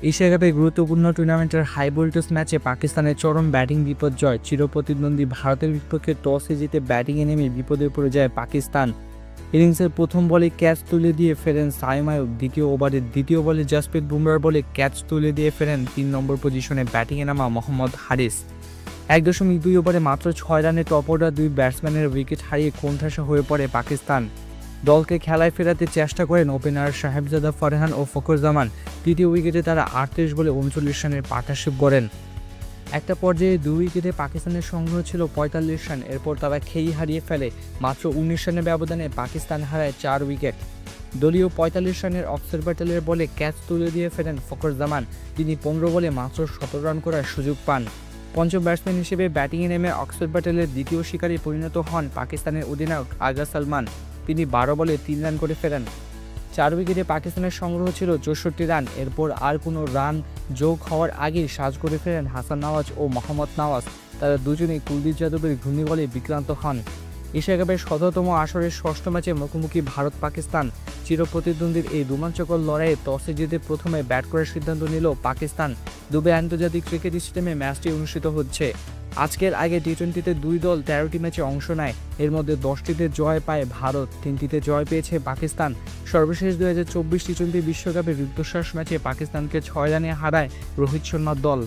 Asia কাপে গুরুত্বপূর্ণ টুর্নামেন্টের হাই ভোল্টেজ ম্যাচে পাকিস্তানের চরম ব্যাটিং বিপর্যয়। চিরপ্রতিদ্বন্দ্বী ভারতের বিপক্ষে টসে জিতে ব্যাটিংয়ে নেমে বিপদে পড়ে যায় পাকিস্তান। ইনিংসের প্রথম বলে ক্যাচ তুলে দিয়ে ফেরেন সাইম আইয়ুব। দ্বিতীয় ওভারের দ্বিতীয় বলে জাসপ্রীত বুমরার বলে ক্যাচ তুলে দিয়ে ফেরেন 3 নম্বর পজিশনে ব্যাটিংয়ে নামা মোহাম্মদ হারিস। 1.2 ওভারে মাত্র 6 রানে টপ অর্ডার 2 ব্যাটসম্যানের উইকেট হারিয়ে কোণঠাসা হয়ে পড়ে পাকিস্তান। দলকে খেলায় ফেরাতে চেষ্টা করেন ওপেনার সাহেবজাদা ফারহান ও ফখর জামান। তৃতীয় উইকেটে তারা 38 বলে 39 রানের পার্টনারশিপ গড়েন। একটা পর্যায়ে 2 উইকেটে পাকিস্তানের সংগ্রহ ছিল 45 রান। এরপর তারা খেই হারিয়ে ফেলে। মাত্র 19 রানের ব্যবধানে পাকিস্তান হারায় 4 উইকেট। দলীয় 45 রানের অক্সর প্যাটেলের বলে ক্যাচ তুলে দিয়ে ফেরেন ফখর জামান। তিনি 15 বলে মাত্র 17 রান করার সুযোগ পান। পঞ্চম ব্যাটসম্যান হিসেবে ব্যাটিংয়ে নেমে অক্সর প্যাটেলের দ্বিতীয় শিকারে পরিণত হন পাকিস্তানের অধিনায়ক আগা সালমান। তিনি 12 বলে 3 রান করে ফেরেন। 4 উইকেটে পাকিস্তানের সংগ্রহ ছিল 64 রান। এরপর আর কোনো রান যোগ হওয়ার আগেই সাজ করে ফেরেন হাসান নওয়াজ ও মোহাম্মদ নওয়াজ। তারা দুজনেই কুলদীপ যাদবের ঘূর্ণিবলে বিক্রান্ত হন। এশিয়া কাপের 17তম আসরের ষষ্ঠ ম্যাচে মুখোমুখি ভারত পাকিস্তান। চিরপ্রতিদ্বন্দ্বীর এই রোমাঞ্চকর লড়াইয়ে টসে জিতে প্রথমে ব্যাট করার সিদ্ধান্ত নিল পাকিস্তান। দুবাই আন্তর্জাতিক ক্রিকেট স্টেডিয়ামে ম্যাচটি অনুষ্ঠিত হচ্ছে। আজকের আগে টি-20তে 2 দল 13টি ম্যাচে অংশ নেয়। এর মধ্যে 10টিতে জয় পায় ভারত, 3টিতে জয় পেয়েছে পাকিস্তান। সর্বশেষ 2024 টি-20 বিশ্বকাপের রুদ্ধশ্বাস ম্যাচে পাকিস্তানকে 6 রানে হারায় রোহিত শর্মার দল।